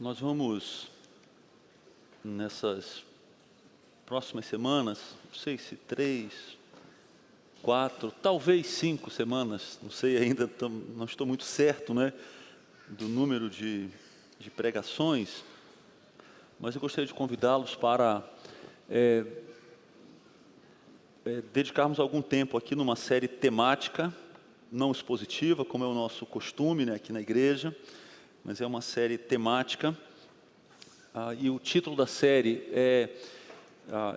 Nós vamos, nessas próximas semanas, não sei se 3, 4, talvez 5 semanas, não sei ainda, não estou muito certo, né, do número de pregações, mas eu gostaria de convidá-los para dedicarmos algum tempo aqui numa série temática, não expositiva, como é o nosso costume, né, aqui na igreja, mas é uma série temática, e o título da série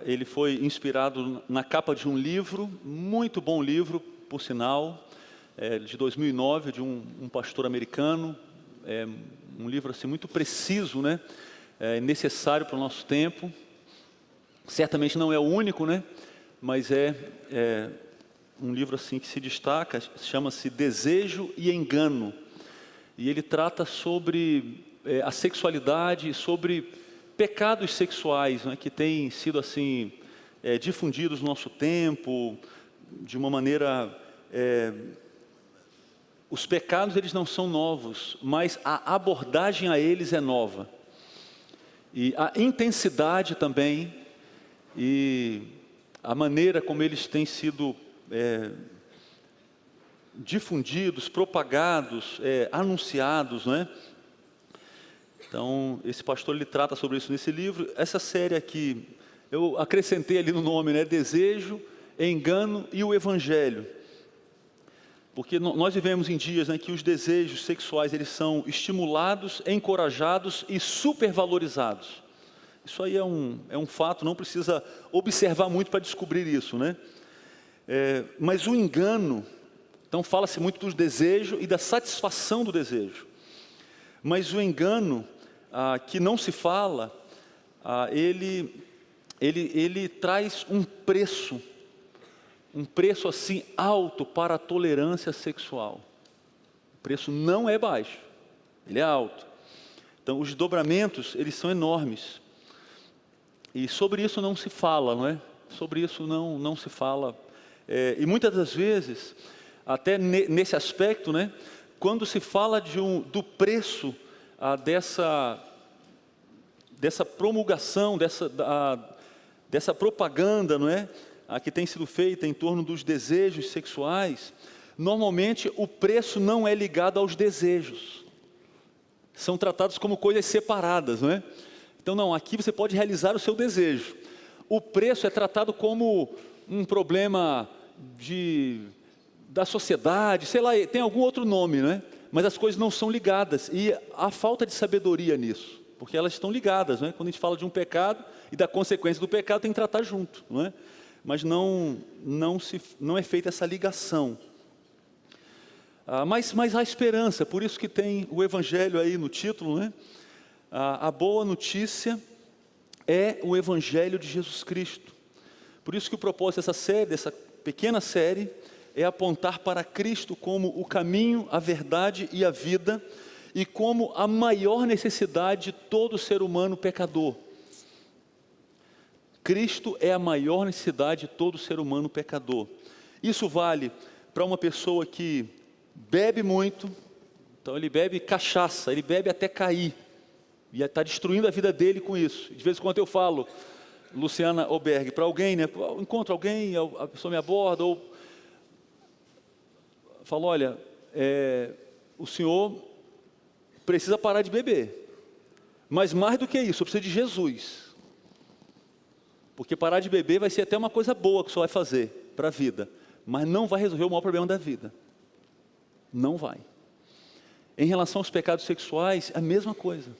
ele foi inspirado na capa de um livro, muito bom livro, por sinal, de 2009, de um pastor americano, um livro assim muito preciso, né, necessário para o nosso tempo, certamente não é o único, né, mas é um livro assim que se destaca, chama-se Desejo e Engano, e ele trata sobre a sexualidade, sobre pecados sexuais, né, que têm sido assim difundidos no nosso tempo, de uma maneira... os pecados eles não são novos, mas a abordagem a eles é nova. E a intensidade também, e a maneira como eles têm sido difundidos, propagados, anunciados, né? Então, esse pastor ele trata sobre isso nesse livro. Essa série aqui, eu acrescentei ali no nome, né? Desejo, Engano e o Evangelho. Porque nós vivemos em dias, né, que os desejos sexuais eles são estimulados, encorajados e supervalorizados. Isso aí é um fato, não precisa observar muito para descobrir isso, né? Mas o engano, então fala-se muito do desejo e da satisfação do desejo. Mas o engano, que não se fala, ele traz um preço assim alto para a tolerância sexual. O preço não é baixo, ele é alto. Então os desdobramentos, eles são enormes. E sobre isso não se fala, não é? Sobre isso não se fala. E muitas das vezes, até nesse aspecto, né? Quando se fala do preço dessa promulgação, dessa propaganda, não é? Que tem sido feita em torno dos desejos sexuais, normalmente o preço não é ligado aos desejos. São tratados como coisas separadas, não é? Então não, aqui você pode realizar o seu desejo. O preço é tratado como um problema da sociedade, sei lá, tem algum outro nome, não é? Mas as coisas não são ligadas, e há falta de sabedoria nisso, porque elas estão ligadas, não é? Quando a gente fala de um pecado e da consequência do pecado, tem que tratar junto, não é? Mas não é feita essa ligação. Mas há esperança, por isso que tem o Evangelho aí no título, né? A boa notícia é o Evangelho de Jesus Cristo. Por isso que o propósito dessa pequena série, é apontar para Cristo como o caminho, a verdade e a vida, e como a maior necessidade de todo ser humano pecador. Cristo é a maior necessidade de todo ser humano pecador. Isso vale para uma pessoa que bebe muito, então ele bebe cachaça, ele bebe até cair, e está destruindo a vida dele com isso. De vez em quando eu falo, Luciana Oberg, para alguém, né, eu encontro alguém, a pessoa me aborda, ou falo, olha, o senhor precisa parar de beber, mas mais do que isso, precisa de Jesus. Porque parar de beber vai ser até uma coisa boa que o senhor vai fazer para a vida, mas não vai resolver o maior problema da vida. Não vai. Em relação aos pecados sexuais, é a mesma coisa.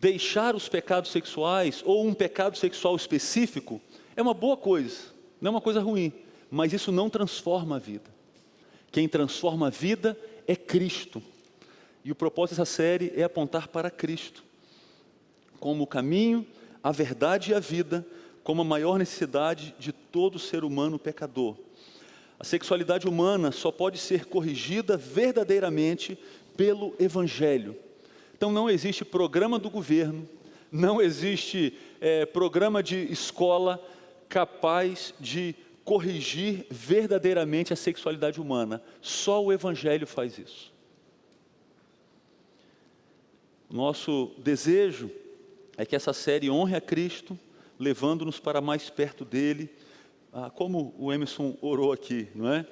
Deixar os pecados sexuais, ou um pecado sexual específico, é uma boa coisa, não é uma coisa ruim, mas isso não transforma a vida. Quem transforma a vida é Cristo. E o propósito dessa série é apontar para Cristo, como o caminho, a verdade e a vida, como a maior necessidade de todo ser humano pecador. A sexualidade humana só pode ser corrigida verdadeiramente pelo Evangelho. Então não existe programa do governo, não existe programa de escola capaz de corrigir verdadeiramente a sexualidade humana. Só o Evangelho faz isso. Nosso desejo é que essa série honre a Cristo, levando-nos para mais perto dele, como o Emerson orou aqui, não é?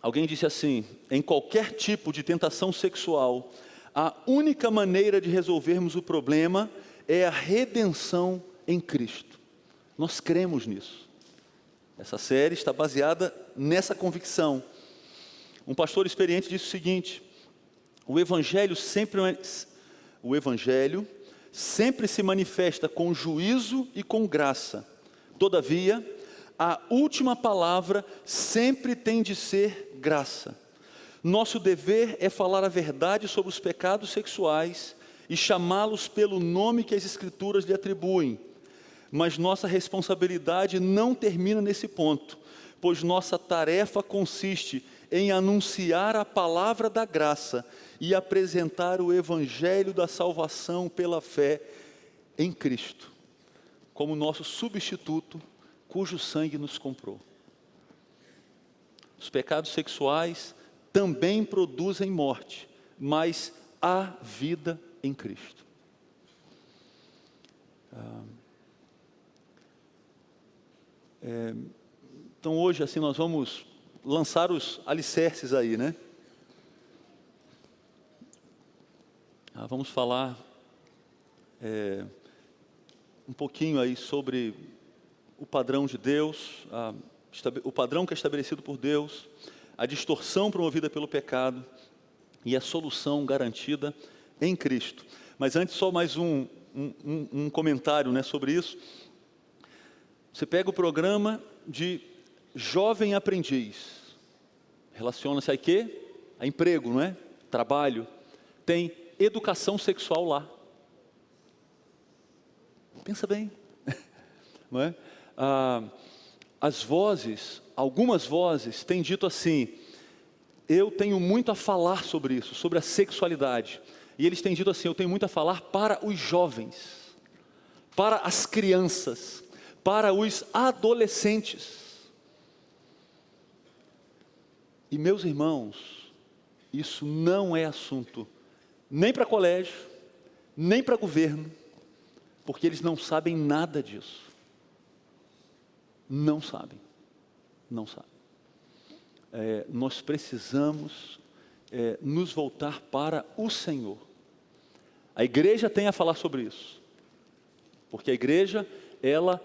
Alguém disse assim: em qualquer tipo de tentação sexual, a única maneira de resolvermos o problema é a redenção em Cristo. Nós cremos nisso. Essa série está baseada nessa convicção. Um pastor experiente disse o seguinte: o Evangelho sempre se manifesta com juízo e com graça. Todavia, a última palavra sempre tem de ser graça. Nosso dever é falar a verdade sobre os pecados sexuais e chamá-los pelo nome que as Escrituras lhe atribuem. Mas nossa responsabilidade não termina nesse ponto, pois nossa tarefa consiste em anunciar a palavra da graça e apresentar o Evangelho da salvação pela fé em Cristo, como nosso substituto, cujo sangue nos comprou. Os pecados sexuais também produzem morte, mas há vida em Cristo. Então hoje assim nós vamos lançar os alicerces aí, né? Vamos falar um pouquinho aí sobre o padrão de Deus, o padrão que é estabelecido por Deus, a distorção promovida pelo pecado e a solução garantida em Cristo. Mas antes só mais um comentário, né, sobre isso. Você pega o programa de jovem aprendiz, relaciona-se a quê? A emprego, não é? Trabalho. Tem educação sexual lá. Pensa bem, não é? Algumas vozes têm dito assim: eu tenho muito a falar sobre isso, sobre a sexualidade. E eles têm dito assim: eu tenho muito a falar para os jovens, para as crianças, para os adolescentes. E meus irmãos, isso não é assunto nem para colégio, nem para governo, porque eles não sabem nada disso. Não sabem. Nós precisamos nos voltar para o Senhor. A igreja tem a falar sobre isso, porque a igreja, ela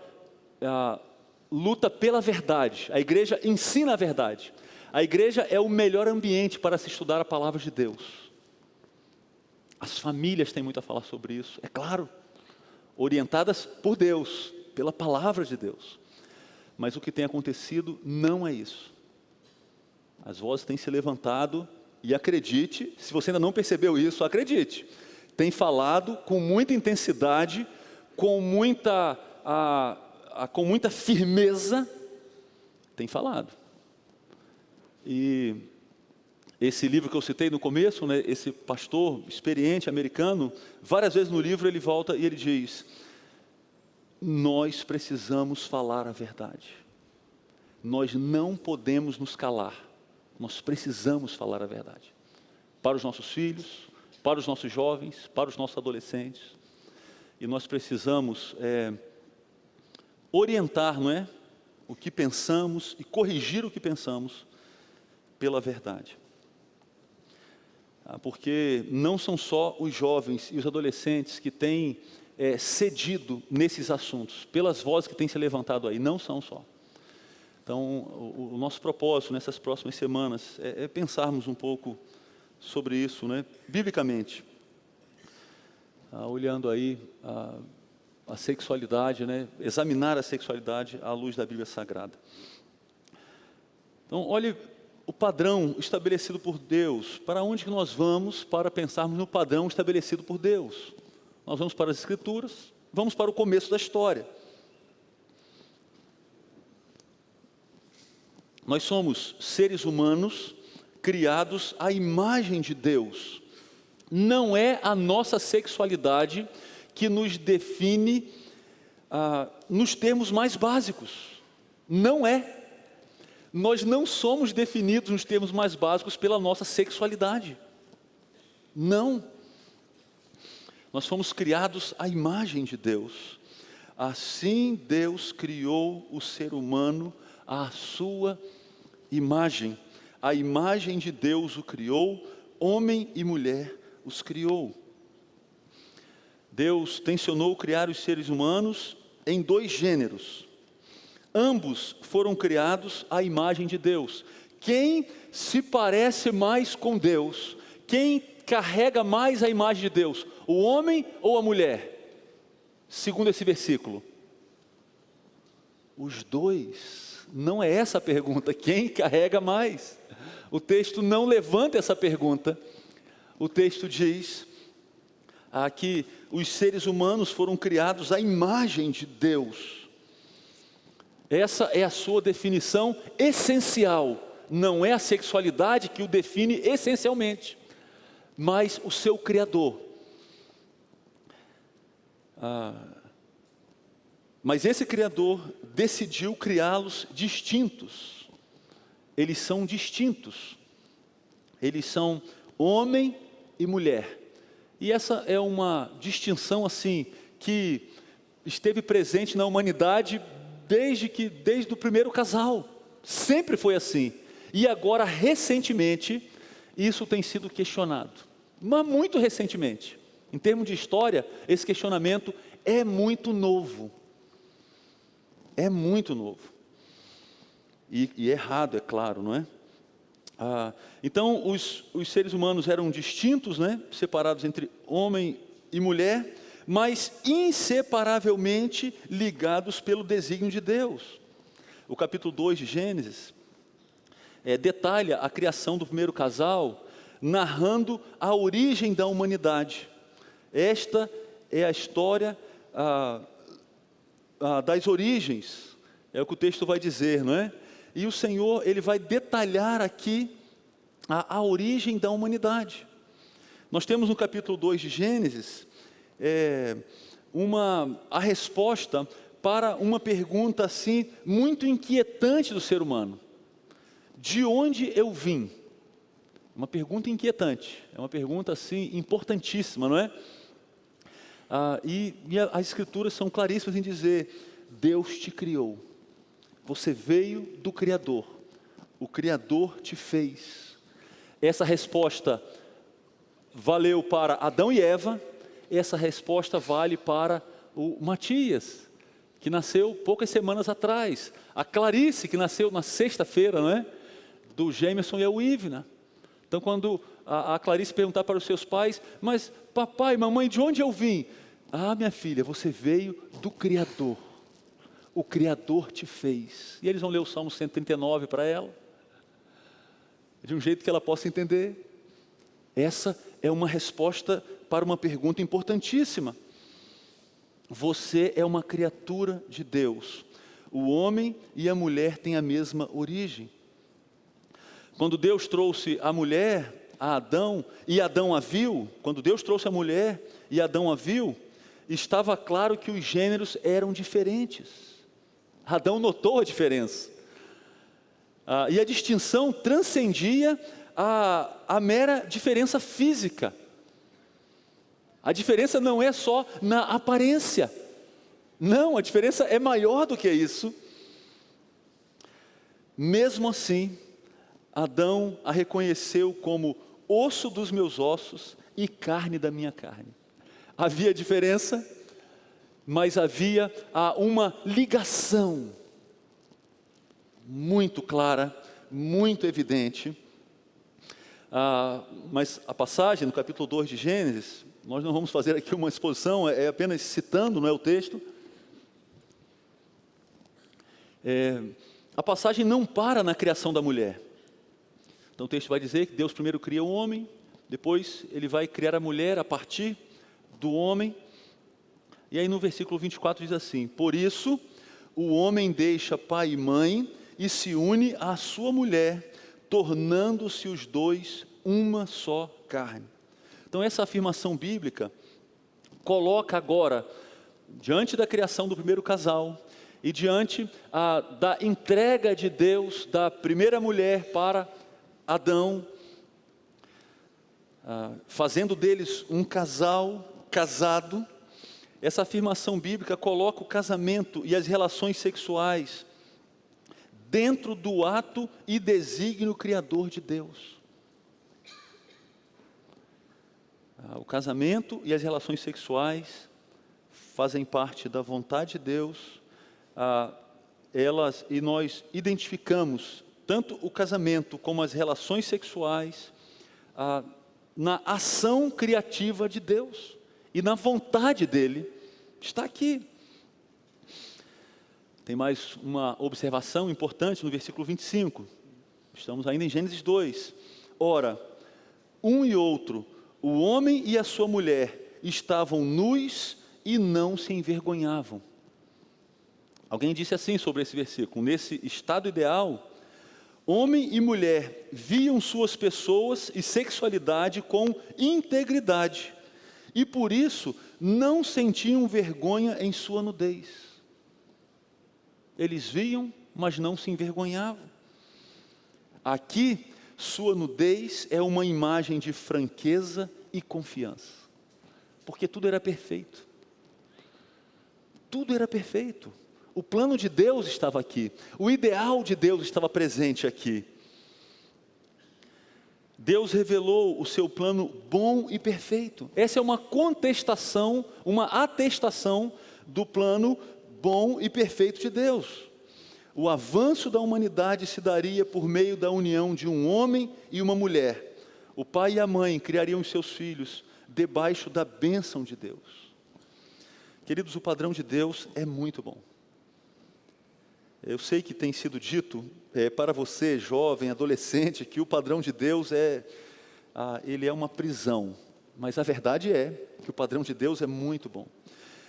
luta pela verdade, a igreja ensina a verdade, a igreja é o melhor ambiente para se estudar a palavra de Deus. As famílias têm muito a falar sobre isso, é claro, orientadas por Deus, pela palavra de Deus. Mas o que tem acontecido não é isso. As vozes têm se levantado, e acredite, se você ainda não percebeu isso, acredite, tem falado com muita intensidade, com muita firmeza, tem falado. E esse livro que eu citei no começo, né, esse pastor experiente americano, várias vezes no livro ele volta e ele diz: nós precisamos falar a verdade. Nós não podemos nos calar. Nós precisamos falar a verdade. Para os nossos filhos, para os nossos jovens, para os nossos adolescentes. E nós precisamos orientar, não é? O que pensamos e corrigir o que pensamos pela verdade. Porque não são só os jovens e os adolescentes que têm cedido nesses assuntos, pelas vozes que têm se levantado aí, não são só. Então, o nosso propósito nessas próximas semanas é pensarmos um pouco sobre isso, né, biblicamente, olhando aí a sexualidade, né, examinar a sexualidade à luz da Bíblia Sagrada. Então, olhe o padrão estabelecido por Deus. Para onde que nós vamos para pensarmos no padrão estabelecido por Deus? Nós vamos para as Escrituras, vamos para o começo da história. Nós somos seres humanos criados à imagem de Deus. Não é a nossa sexualidade que nos define nos termos mais básicos. Não é. Nós não somos definidos nos termos mais básicos pela nossa sexualidade. Não. Nós fomos criados à imagem de Deus. Assim Deus criou o ser humano à sua imagem. A imagem de Deus o criou, homem e mulher os criou. Deus tensionou criar os seres humanos em 2 gêneros. Ambos foram criados à imagem de Deus. Quem se parece mais com Deus? Quem carrega mais a imagem de Deus? O homem ou a mulher? Segundo esse versículo. Os dois. Não é essa a pergunta. Quem carrega mais? O texto não levanta essa pergunta. O texto diz que os seres humanos foram criados à imagem de Deus. Essa é a sua definição essencial. Não é a sexualidade que o define essencialmente, mas o seu Criador. Mas esse Criador decidiu criá-los distintos. Eles são distintos. Eles são homem e mulher. E essa é uma distinção assim que esteve presente na humanidade desde o primeiro casal. Sempre foi assim. E agora, recentemente, isso tem sido questionado. Mas muito recentemente. Em termos de história, esse questionamento é muito novo. É muito novo. E errado, é claro, não é? Então, os seres humanos eram distintos, né? Separados entre homem e mulher, mas inseparavelmente ligados pelo desígnio de Deus. O capítulo 2 de Gênesis detalha a criação do primeiro casal, narrando a origem da humanidade. Esta é a história das origens, é o que o texto vai dizer, não é? E o Senhor, Ele vai detalhar aqui a origem da humanidade. Nós temos no capítulo 2 de Gênesis, a resposta para uma pergunta assim, muito inquietante do ser humano. De onde eu vim? Uma pergunta inquietante, é uma pergunta assim, importantíssima, não é? E as escrituras são claríssimas em dizer, Deus te criou. Você veio do Criador. O Criador te fez. Essa resposta valeu para Adão e Eva. Essa resposta vale para o Matias, que nasceu poucas semanas atrás. A Clarice, que nasceu na sexta-feira, não é? Do Jamerson e a Wivna. Então, quando a Clarice perguntar para os seus pais, mas papai, mamãe, de onde eu vim? Minha filha, você veio do Criador. O Criador te fez. E eles vão ler o Salmo 139 para ela, de um jeito que ela possa entender. Essa é uma resposta para uma pergunta importantíssima. Você é uma criatura de Deus. O homem e a mulher têm a mesma origem. Quando Deus trouxe a mulher a Adão, e Adão a viu, quando Deus trouxe a mulher e Adão a viu, estava claro que os gêneros eram diferentes. Adão notou a diferença. E a distinção transcendia a mera diferença física. A diferença não é só na aparência. Não, a diferença é maior do que isso. Mesmo assim, Adão a reconheceu como osso dos meus ossos e carne da minha carne. Havia diferença, mas havia uma ligação muito clara, muito evidente. Mas a passagem no capítulo 2 de Gênesis, nós não vamos fazer aqui uma exposição, é apenas citando, não é o texto. A passagem não para na criação da mulher. Então o texto vai dizer que Deus primeiro cria o homem, depois Ele vai criar a mulher a partir do homem. E aí no versículo 24 diz assim, por isso o homem deixa pai e mãe e se une à sua mulher, tornando-se os dois uma só carne. Então essa afirmação bíblica coloca agora, diante da criação do primeiro casal, e diante da entrega de Deus da primeira mulher para Adão, fazendo deles um casal casado. Essa afirmação bíblica coloca o casamento e as relações sexuais dentro do ato e desígnio criador de Deus. O casamento e as relações sexuais fazem parte da vontade de Deus, e nós identificamos tanto o casamento como as relações sexuais na ação criativa de Deus e na vontade dele. Está aqui. Tem mais uma observação importante no versículo 25. Estamos ainda em Gênesis 2. Ora, um e outro, o homem e a sua mulher, estavam nus e não se envergonhavam. Alguém disse assim sobre esse versículo: nesse estado ideal, homem e mulher viam suas pessoas e sexualidade com integridade, e por isso não sentiam vergonha em sua nudez. Eles viam, mas não se envergonhavam. Aqui, sua nudez é uma imagem de franqueza e confiança, porque tudo era perfeito. Tudo era perfeito. O plano de Deus estava aqui. O ideal de Deus estava presente aqui. Deus revelou o seu plano bom e perfeito. Essa é uma contestação, uma atestação do plano bom e perfeito de Deus. O avanço da humanidade se daria por meio da união de um homem e uma mulher. O pai e a mãe criariam os seus filhos debaixo da bênção de Deus. Queridos, o padrão de Deus é muito bom. Eu sei que tem sido dito para você, jovem, adolescente, que o padrão de Deus ele é uma prisão. Mas a verdade é que o padrão de Deus é muito bom.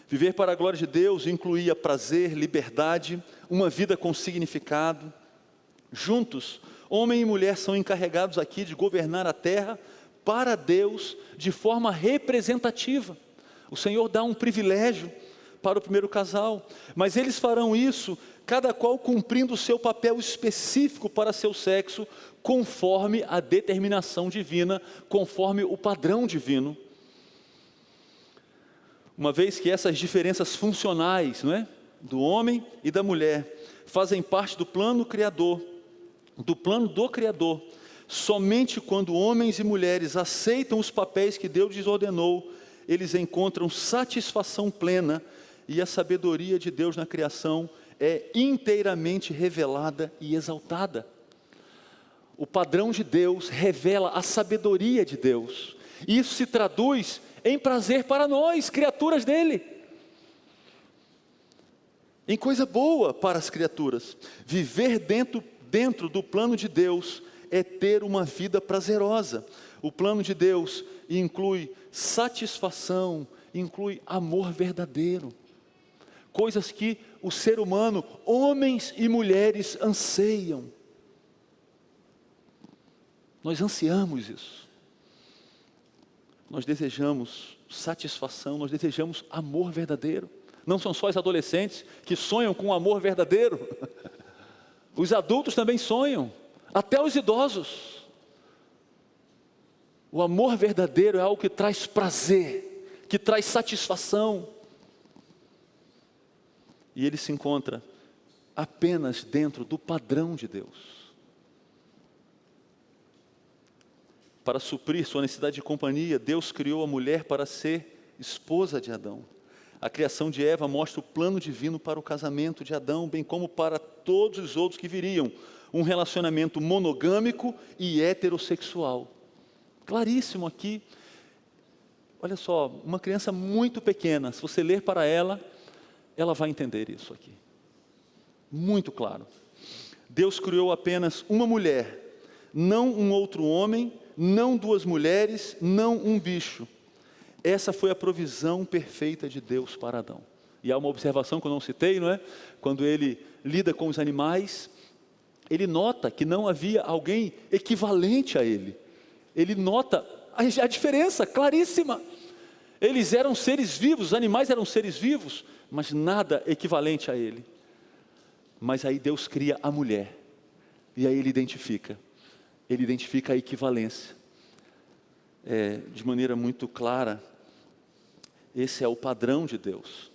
Viver para a glória de Deus incluía prazer, liberdade, uma vida com significado. Juntos, homem e mulher são encarregados aqui de governar a terra para Deus de forma representativa. O Senhor dá um privilégio para o primeiro casal, mas eles farão isso, cada qual cumprindo o seu papel específico para seu sexo, conforme a determinação divina, conforme o padrão divino. Uma vez que essas diferenças funcionais, do homem e da mulher, fazem parte do plano criador, do plano do Criador, somente quando homens e mulheres aceitam os papéis que Deus lhes ordenou, eles encontram satisfação plena, e a sabedoria de Deus na criação é inteiramente revelada e exaltada. O padrão de Deus revela a sabedoria de Deus, e isso se traduz em prazer para nós, criaturas dele, em coisa boa para as criaturas. Viver dentro do plano de Deus é ter uma vida prazerosa. O plano de Deus inclui satisfação, inclui amor verdadeiro, coisas que o ser humano, homens e mulheres, anseiam. Nós ansiamos isso. Nós desejamos satisfação, nós desejamos amor verdadeiro. Não são só os adolescentes que sonham com amor verdadeiro. Os adultos também sonham, até os idosos. O amor verdadeiro é algo que traz prazer, que traz satisfação. E ele se encontra apenas dentro do padrão de Deus. Para suprir sua necessidade de companhia, Deus criou a mulher para ser esposa de Adão. A criação de Eva mostra o plano divino para o casamento de Adão, bem como para todos os outros que viriam. Um relacionamento monogâmico e heterossexual. Claríssimo aqui. Olha só, uma criança muito pequena, se você ler para ela, ela vai entender isso aqui. Muito claro. Deus criou apenas uma mulher, não um outro homem, não duas mulheres, não um bicho. Essa foi a provisão perfeita de Deus para Adão. E há uma observação que eu não citei, não é? Quando ele lida com os animais, ele nota que não havia alguém equivalente a ele. Ele nota a diferença claríssima. Eles eram seres vivos, os animais eram seres vivos, mas nada equivalente a ele. Mas aí Deus cria a mulher, e aí ele identifica a equivalência. de maneira muito clara, esse é o padrão de Deus.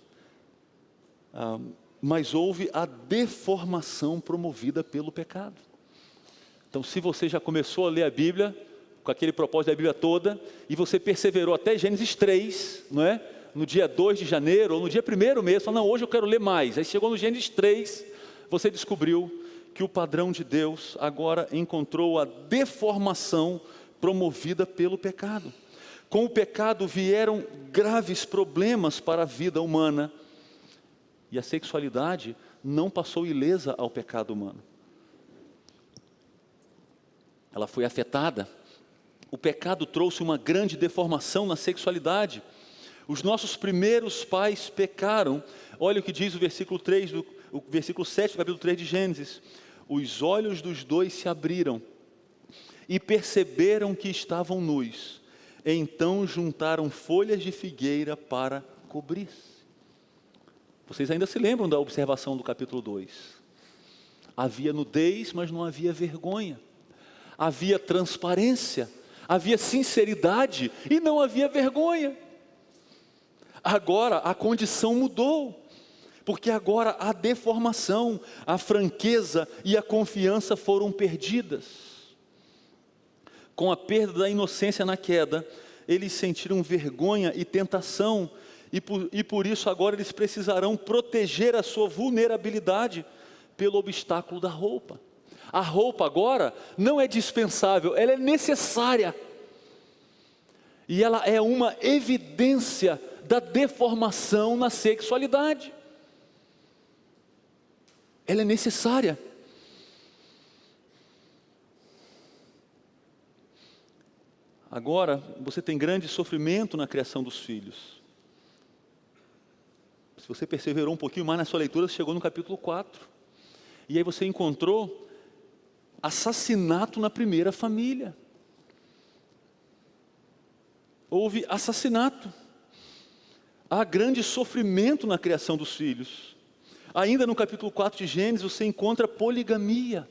Mas houve a deformação promovida pelo pecado. Então, se você já começou a ler a Bíblia, com aquele propósito da Bíblia toda, e você perseverou até Gênesis 3, não é? No dia 2 de janeiro, ou no dia 1º mês, falou, não, hoje eu quero ler mais. Aí chegou no Gênesis 3, você descobriu que o padrão de Deus agora encontrou a deformação promovida pelo pecado. Com o pecado vieram graves problemas para a vida humana, e a sexualidade não passou ilesa ao pecado humano. Ela foi afetada. O pecado trouxe uma grande deformação na sexualidade. Os nossos primeiros pais pecaram. Olha o que diz o versículo 7 do capítulo 3 de Gênesis. Os olhos dos dois se abriram e perceberam que estavam nus. Então juntaram folhas de figueira para cobrir-se. Vocês ainda se lembram da observação do capítulo 2? Havia nudez, mas não havia vergonha. Havia transparência, havia sinceridade e não havia vergonha. Agora a condição mudou, porque agora a deformação, a franqueza e a confiança foram perdidas. Com a perda da inocência na queda, eles sentiram vergonha e tentação, e por isso agora eles precisarão proteger a sua vulnerabilidade pelo obstáculo da roupa. A roupa agora não é dispensável, ela é necessária. E ela é uma evidência da deformação na sexualidade. Ela é necessária. Agora, você tem grande sofrimento na criação dos filhos. Se você perseverou um pouquinho mais na sua leitura, você chegou no capítulo 4. E aí você encontrou assassinato na primeira família. Houve assassinato. Há grande sofrimento na criação dos filhos. Ainda no capítulo 4 de Gênesis, você encontra poligamia.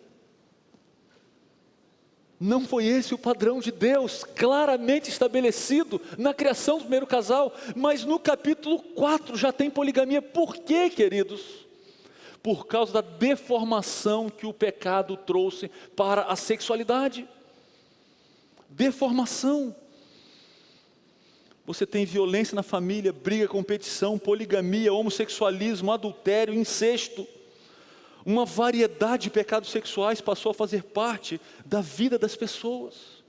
Não foi esse o padrão de Deus, claramente estabelecido na criação do primeiro casal, mas no capítulo 4 já tem poligamia. Por quê, queridos? Por causa da deformação que o pecado trouxe para a sexualidade. Deformação. Você tem violência na família, briga, competição, poligamia, homossexualismo, adultério, incesto. Uma variedade de pecados sexuais passou a fazer parte da vida das pessoas.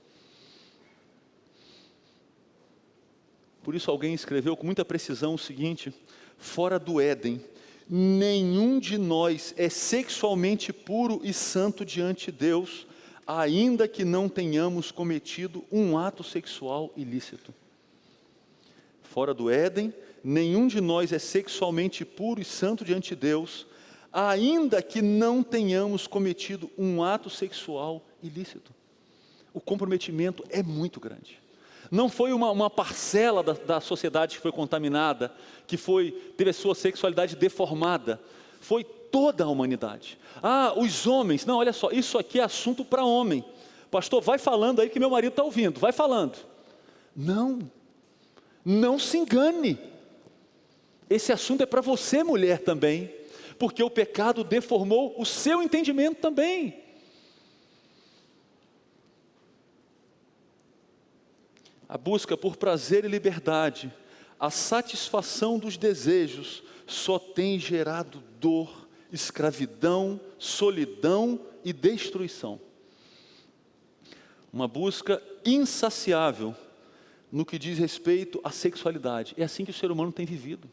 Por isso alguém escreveu com muita precisão o seguinte: fora do Éden, nenhum de nós é sexualmente puro e santo diante de Deus, ainda que não tenhamos cometido um ato sexual ilícito. Fora do Éden, nenhum de nós é sexualmente puro e santo diante de Deus, ainda que não tenhamos cometido um ato sexual ilícito. O comprometimento é muito grande. Não foi uma parcela da sociedade que foi contaminada, que teve a sua sexualidade deformada. Foi toda a humanidade. Os homens, não, olha só, isso aqui é assunto para homem. Pastor, vai falando aí que meu marido está ouvindo, vai falando. Não se engane. Esse assunto é para você, mulher, também. Porque o pecado deformou o seu entendimento também. A busca por prazer e liberdade, a satisfação dos desejos, só tem gerado dor, escravidão, solidão e destruição. Uma busca insaciável no que diz respeito à sexualidade. É assim que o ser humano tem vivido.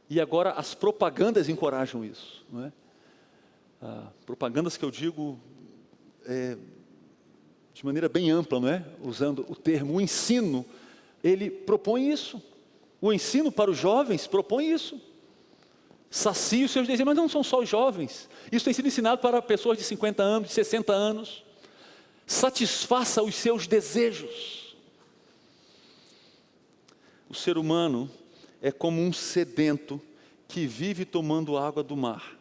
E agora as propagandas encorajam isso, não é? Propagandas que eu digo de maneira bem ampla, não é? Usando o termo, o ensino, ele propõe isso. O ensino para os jovens propõe isso. Sacie os seus desejos, mas não são só os jovens. Isso tem sido ensinado para pessoas de 50 anos, de 60 anos. Satisfaça os seus desejos. O ser humano é como um sedento que vive tomando água do mar.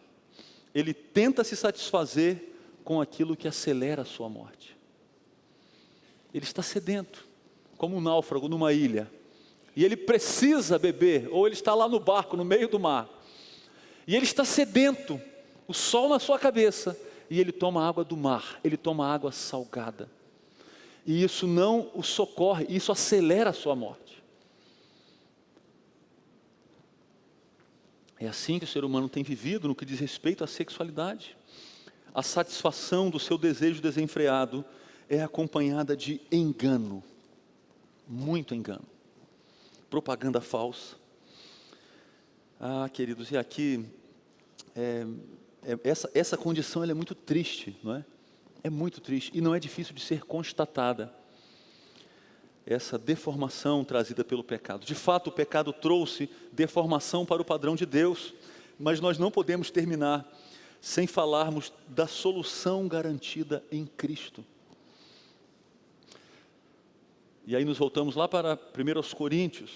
Ele tenta se satisfazer com aquilo que acelera a sua morte. Ele está sedento. como um náufrago numa ilha, e ele precisa beber, ou ele está lá no barco, no meio do mar, e ele está sedento, o sol na sua cabeça, e ele toma água do mar, ele toma água salgada, e isso não o socorre, isso acelera a sua morte. É assim que o ser humano tem vivido no que diz respeito à sexualidade. A satisfação do seu desejo desenfreado é acompanhada de engano, muito engano, propaganda falsa. Queridos, e aqui, essa condição ela é muito triste, não é? É muito triste e não é difícil de ser constatada. Essa deformação trazida pelo pecado. De fato, o pecado trouxe deformação para o padrão de Deus, mas nós não podemos terminar sem falarmos da solução garantida em Cristo. E aí nos voltamos lá para 1 Coríntios.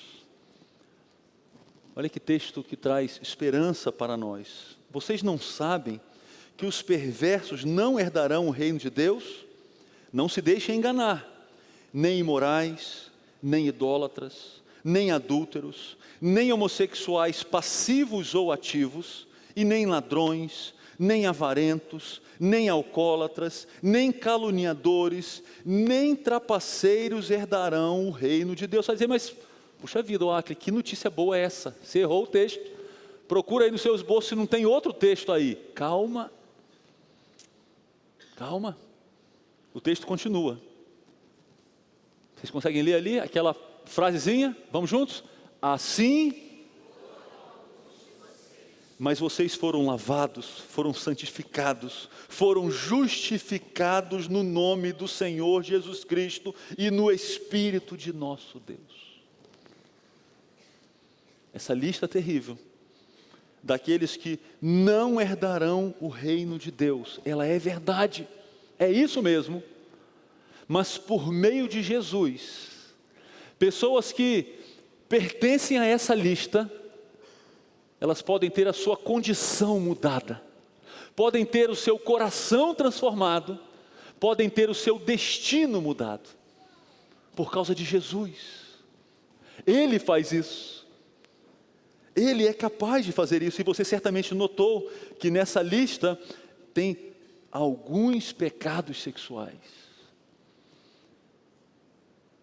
Olha que texto que traz esperança para nós. Vocês não sabem que os perversos não herdarão o reino de Deus? Não se deixem enganar. Nem imorais, nem idólatras, nem adúlteros, nem homossexuais passivos ou ativos, e nem ladrões, nem avarentos, nem alcoólatras, nem caluniadores, nem trapaceiros herdarão o reino de Deus. Você vai dizer, mas, puxa vida, Acre, que notícia boa é essa? Você errou o texto. Procura aí nos seus bolsos se não tem outro texto aí. Calma. Calma. O texto continua. Vocês conseguem ler ali aquela frasezinha? Vamos juntos? Assim, mas vocês foram lavados, foram santificados, foram justificados no nome do Senhor Jesus Cristo e no Espírito de nosso Deus. Essa lista terrível, daqueles que não herdarão o reino de Deus, ela é verdade, é isso mesmo. Mas por meio de Jesus, pessoas que pertencem a essa lista, elas podem ter a sua condição mudada, podem ter o seu coração transformado, podem ter o seu destino mudado, por causa de Jesus. Ele faz isso, Ele é capaz de fazer isso, e você certamente notou que nessa lista tem alguns pecados sexuais.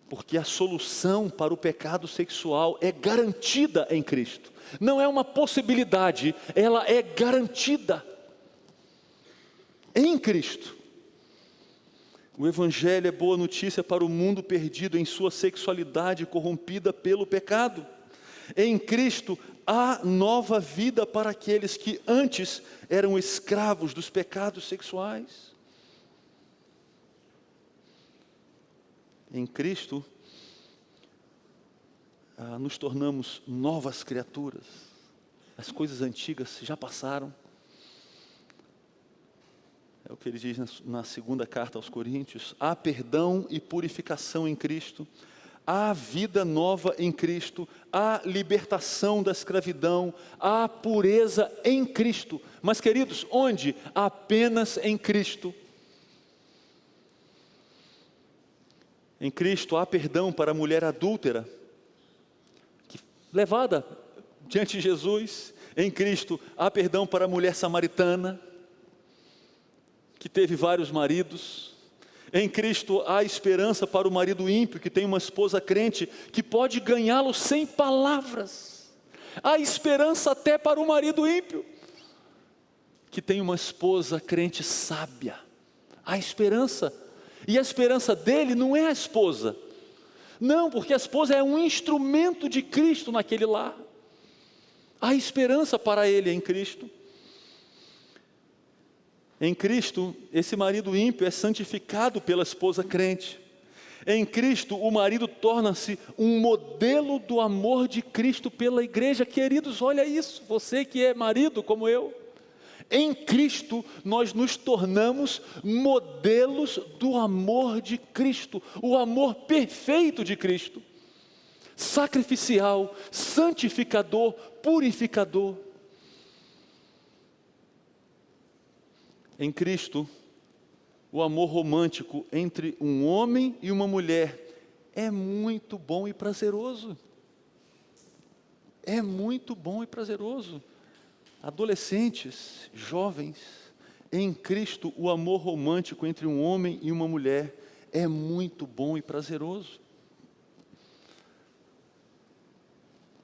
Porque a solução para o pecado sexual é garantida em Cristo. Não é uma possibilidade, ela é garantida em Cristo. O Evangelho é boa notícia para o mundo perdido em sua sexualidade corrompida pelo pecado. Em Cristo há nova vida para aqueles que antes eram escravos dos pecados sexuais. Em Cristo, nos tornamos novas criaturas. As coisas antigas já passaram. É o que ele diz na segunda carta aos Coríntios. Há perdão e purificação em Cristo. Há vida nova em Cristo. Há libertação da escravidão. Há pureza em Cristo. Mas, queridos, onde? Apenas em Cristo. Em Cristo há perdão para a mulher adúltera, levada diante de Jesus. Em Cristo há perdão para a mulher samaritana, que teve vários maridos. Em Cristo há esperança para o marido ímpio, que tem uma esposa crente, que pode ganhá-lo sem palavras. Há esperança até para o marido ímpio, que tem uma esposa crente sábia. Há esperança. E a esperança dele não é a esposa. Não, porque a esposa é um instrumento de Cristo naquele lar. Há esperança para ele em Cristo. Em Cristo, esse marido ímpio é santificado pela esposa crente. Em Cristo, o marido torna-se um modelo do amor de Cristo pela igreja. Queridos, olha isso, você que é marido como eu. Em Cristo, nós nos tornamos modelos do amor de Cristo, o amor perfeito de Cristo, sacrificial, santificador, purificador. Em Cristo, o amor romântico entre um homem e uma mulher é muito bom e prazeroso. É muito bom e prazeroso. Adolescentes, jovens, em Cristo, o amor romântico entre um homem e uma mulher é muito bom e prazeroso.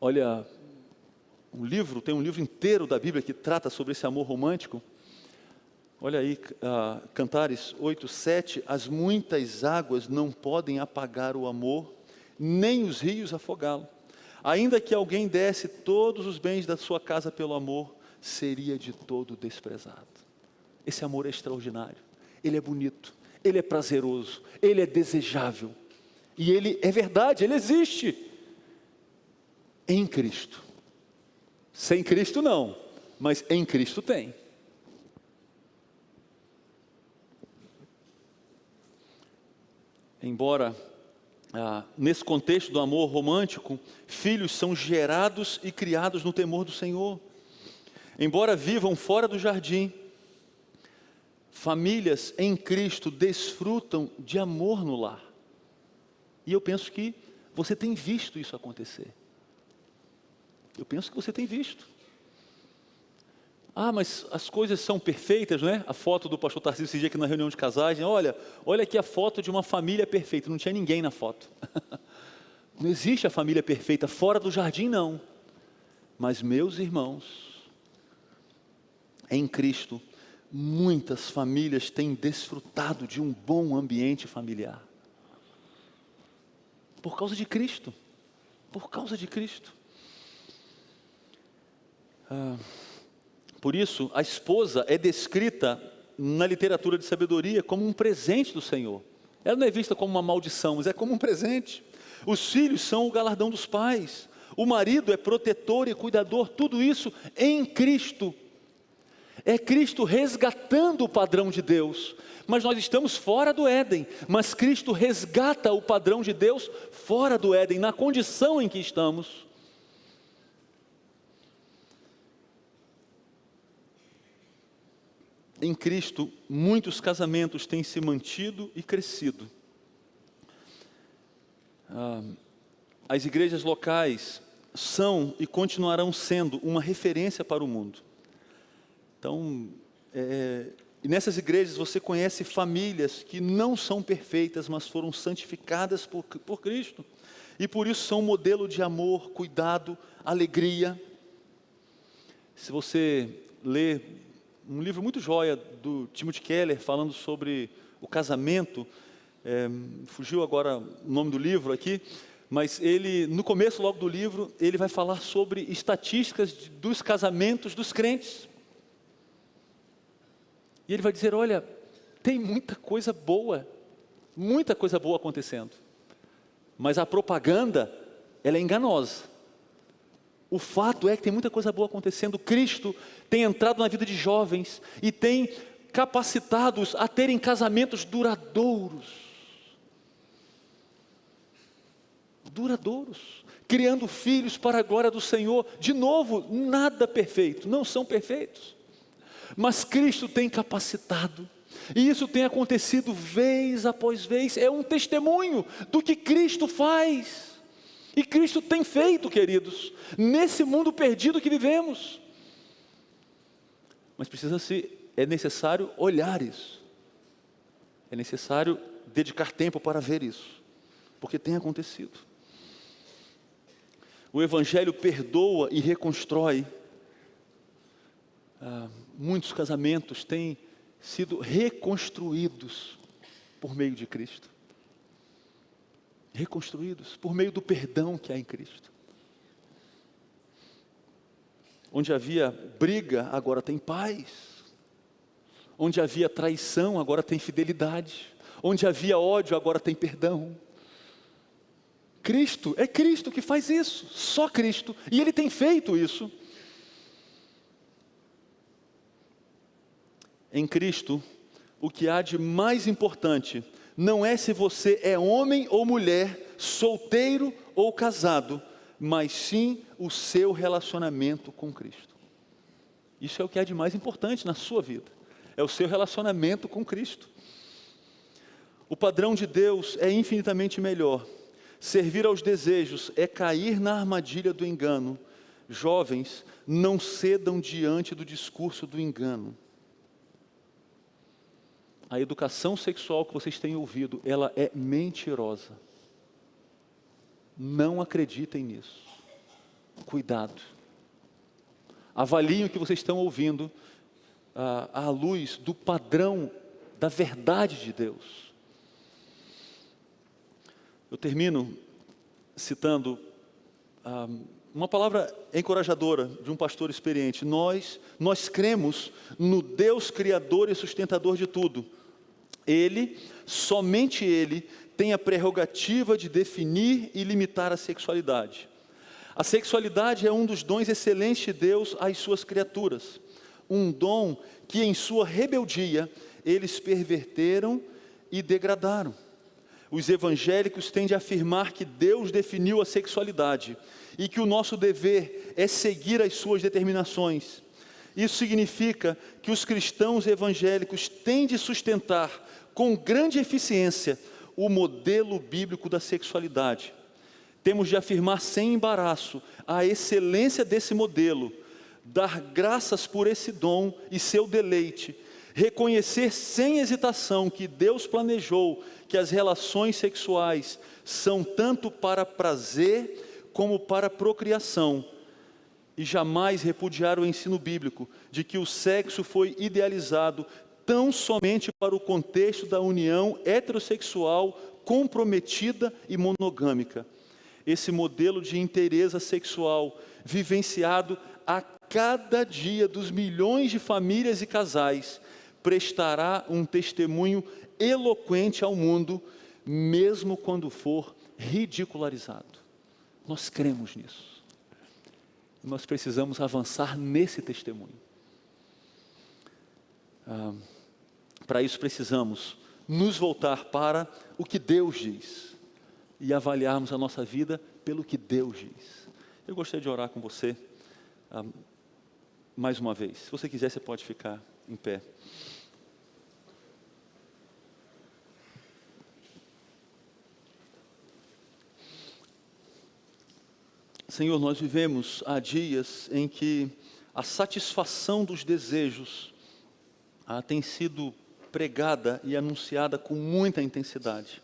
Olha, tem um livro inteiro da Bíblia que trata sobre esse amor romântico. Olha aí, Cantares 8:7, as muitas águas não podem apagar o amor, nem os rios afogá-lo. Ainda que alguém desse todos os bens da sua casa pelo amor, seria de todo desprezado. Esse amor é extraordinário, ele é bonito, ele é prazeroso, ele é desejável. E ele é verdade, ele existe em Cristo. Sem Cristo não, mas em Cristo tem. Embora, nesse contexto do amor romântico, filhos são gerados e criados no temor do Senhor. Embora vivam fora do jardim, famílias em Cristo desfrutam de amor no lar. E eu penso que você tem visto isso acontecer. Eu penso que você tem visto. Mas as coisas são perfeitas, não é? A foto do pastor Tarcísio esse dia aqui na reunião de casais, olha aqui a foto de uma família perfeita, não tinha ninguém na foto. Não existe a família perfeita, fora do jardim não. Mas meus irmãos, em Cristo, muitas famílias têm desfrutado de um bom ambiente familiar. Por causa de Cristo. Por causa de Cristo. Por isso, a esposa é descrita na literatura de sabedoria como um presente do Senhor. Ela não é vista como uma maldição, mas é como um presente. Os filhos são o galardão dos pais. O marido é protetor e cuidador. Tudo isso em Cristo. É Cristo resgatando o padrão de Deus. Mas nós estamos fora do Éden. Mas Cristo resgata o padrão de Deus fora do Éden, na condição em que estamos. Em Cristo, muitos casamentos têm se mantido e crescido. As igrejas locais são e continuarão sendo uma referência para o mundo. Então, nessas igrejas você conhece famílias que não são perfeitas, mas foram santificadas por Cristo. E por isso são um modelo de amor, cuidado, alegria. Se você lê um livro muito joia do Timothy Keller, falando sobre o casamento, fugiu agora o nome do livro aqui, mas ele, no começo logo do livro, ele vai falar sobre estatísticas dos casamentos dos crentes. E ele vai dizer, olha, tem muita coisa boa acontecendo, mas a propaganda, ela é enganosa. O fato é que tem muita coisa boa acontecendo. Cristo tem entrado na vida de jovens e tem capacitados a terem casamentos duradouros, criando filhos para a glória do Senhor. De novo, nada perfeito, não são perfeitos, mas Cristo tem capacitado, e isso tem acontecido vez após vez. É um testemunho do que Cristo faz. E Cristo tem feito, queridos, nesse mundo perdido que vivemos. Mas é necessário olhar isso. É necessário dedicar tempo para ver isso, porque tem acontecido. O Evangelho perdoa e reconstrói. Muitos casamentos têm sido reconstruídos por meio de Cristo. Reconstruídos por meio do perdão que há em Cristo. Onde havia briga, agora tem paz. Onde havia traição, agora tem fidelidade. Onde havia ódio, agora tem perdão. É Cristo que faz isso, só Cristo, e Ele tem feito isso. Em Cristo, o que há de mais importante não é se você é homem ou mulher, solteiro ou casado, mas sim o seu relacionamento com Cristo. Isso é o que há de mais importante na sua vida, é o seu relacionamento com Cristo. O padrão de Deus é infinitamente melhor, Servir aos desejos é cair na armadilha do engano. Jovens, não cedam diante do discurso do engano. A educação sexual que vocês têm ouvido, ela é mentirosa. Não acreditem nisso. Cuidado. Avaliem o que vocês estão ouvindo à luz do padrão da verdade de Deus. Eu termino citando uma palavra encorajadora de um pastor experiente. Nós cremos no Deus Criador e sustentador de tudo. Ele, somente Ele, tem a prerrogativa de definir e limitar a sexualidade. A sexualidade é um dos dons excelentes de Deus às suas criaturas. Um dom que em sua rebeldia eles perverteram e degradaram. Os evangélicos tendem a afirmar que Deus definiu a sexualidade e que o nosso dever é seguir as suas determinações. Isso significa que os cristãos evangélicos têm de sustentar com grande eficiência o modelo bíblico da sexualidade. Temos de afirmar sem embaraço a excelência desse modelo, dar graças por esse dom e seu deleite, reconhecer sem hesitação que Deus planejou que as relações sexuais são tanto para prazer como para procriação, e jamais repudiar o ensino bíblico de que o sexo foi idealizado tão somente para o contexto da união heterossexual comprometida e monogâmica. Esse modelo de inteireza sexual, vivenciado a cada dia dos milhões de famílias e casais, prestará um testemunho eloquente ao mundo, mesmo quando for ridicularizado. Nós cremos nisso. Nós precisamos avançar nesse testemunho. Para isso precisamos nos voltar para o que Deus diz e avaliarmos a nossa vida pelo que Deus diz. Eu gostaria de orar com você mais uma vez. Se você quiser, você pode ficar em pé. Senhor, nós vivemos há dias em que a satisfação dos desejos tem sido pregada e anunciada com muita intensidade.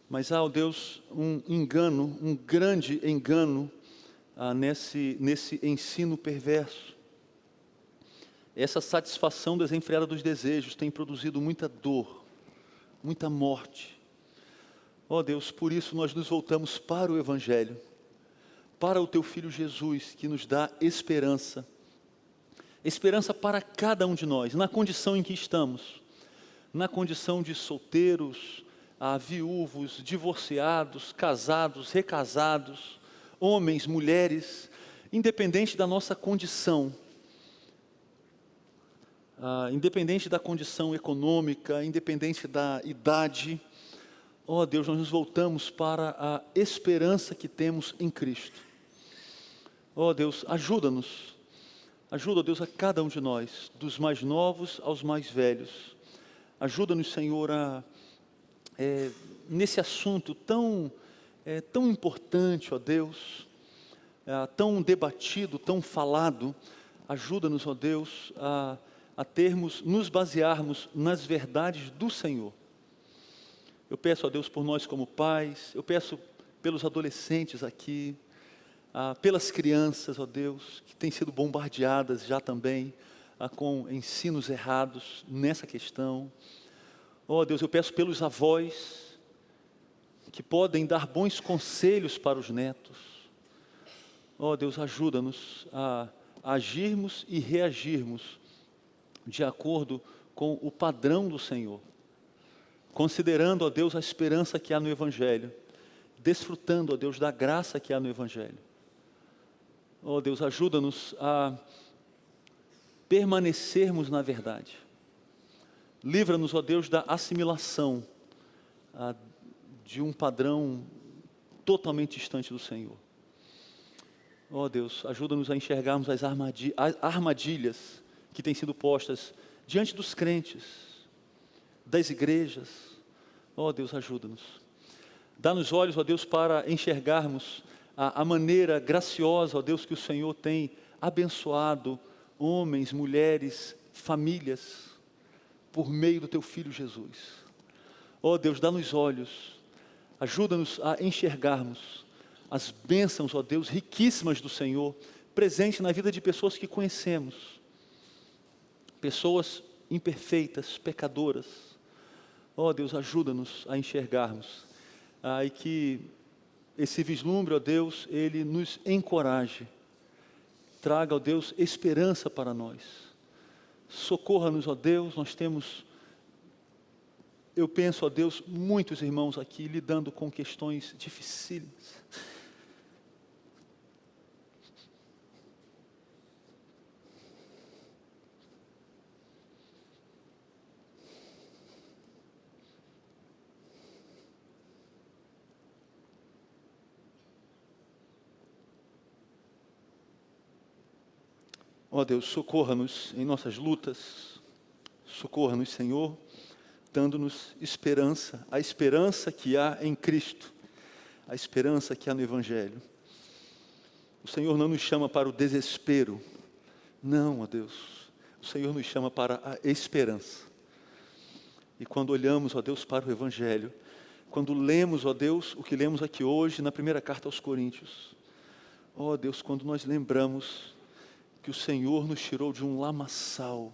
Mas há, ó Deus, um engano, um grande engano nesse ensino perverso. Essa satisfação desenfreada dos desejos tem produzido muita dor, muita morte. Ó Deus, por isso nós nos voltamos para o Evangelho, para o Teu Filho Jesus, que nos dá esperança. Esperança para cada um de nós, na condição em que estamos, na condição de solteiros, viúvos, divorciados, casados, recasados, homens, mulheres, independente da nossa condição, independente da condição econômica, independente da idade. Ó Deus, nós nos voltamos para a esperança que temos em Cristo. Ó Deus, ajuda-nos. Ajuda, Deus, a cada um de nós, dos mais novos aos mais velhos. Ajuda-nos, Senhor, nesse assunto tão importante, ó Deus, tão debatido, tão falado. Ajuda-nos, ó Deus, a nos basearmos nas verdades do Senhor. Eu peço a Deus por nós como pais, eu peço pelos adolescentes aqui, pelas crianças, ó Deus, que têm sido bombardeadas já também com ensinos errados nessa questão. Ó Deus, eu peço pelos avós, que podem dar bons conselhos para os netos. Ó Deus, ajuda-nos a agirmos e reagirmos de acordo com o padrão do Senhor, considerando, ó Deus, a esperança que há no Evangelho, desfrutando, ó Deus, da graça que há no Evangelho. Ó Deus, ajuda-nos a permanecermos na verdade. Livra-nos, ó Deus, da assimilação de um padrão totalmente distante do Senhor. Ó Deus, ajuda-nos a enxergarmos as armadilhas que têm sido postas diante dos crentes, das igrejas. Ó Deus, ajuda-nos. Dá-nos olhos, ó Deus, para enxergarmos a maneira graciosa, ó Deus, que o Senhor tem abençoado homens, mulheres, famílias, por meio do Teu Filho Jesus. Ó Deus, dá-nos olhos, ajuda-nos a enxergarmos as bênçãos, ó Deus, riquíssimas do Senhor, presentes na vida de pessoas que conhecemos, pessoas imperfeitas, pecadoras. Ó Deus, ajuda-nos a enxergarmos, e que esse vislumbre, ó Deus, ele nos encoraje, traga, ó Deus, esperança para nós. Socorra-nos, ó Deus, nós temos, eu penso, ó Deus, muitos irmãos aqui lidando com questões dificílimas. Ó Deus, socorra-nos em nossas lutas, socorra-nos, Senhor, dando-nos esperança, a esperança que há em Cristo, a esperança que há no Evangelho. O Senhor não nos chama para o desespero, não, ó Deus, o Senhor nos chama para a esperança. E quando olhamos, ó Deus, para o Evangelho, quando lemos, ó Deus, o que lemos aqui hoje na primeira carta aos Coríntios, ó Deus, quando nós lembramos que o Senhor nos tirou de um lamaçal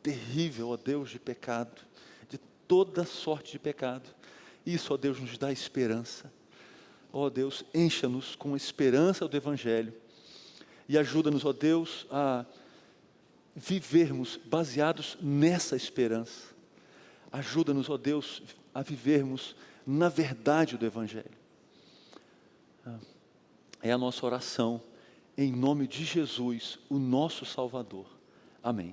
terrível, ó Deus, de pecado, de toda sorte de pecado. Isso, ó Deus, nos dá esperança. Ó Deus, encha-nos com a esperança do Evangelho e ajuda-nos, ó Deus, a vivermos baseados nessa esperança. Ajuda-nos, ó Deus, a vivermos na verdade do Evangelho. É a nossa oração, em nome de Jesus, o nosso Salvador. Amém.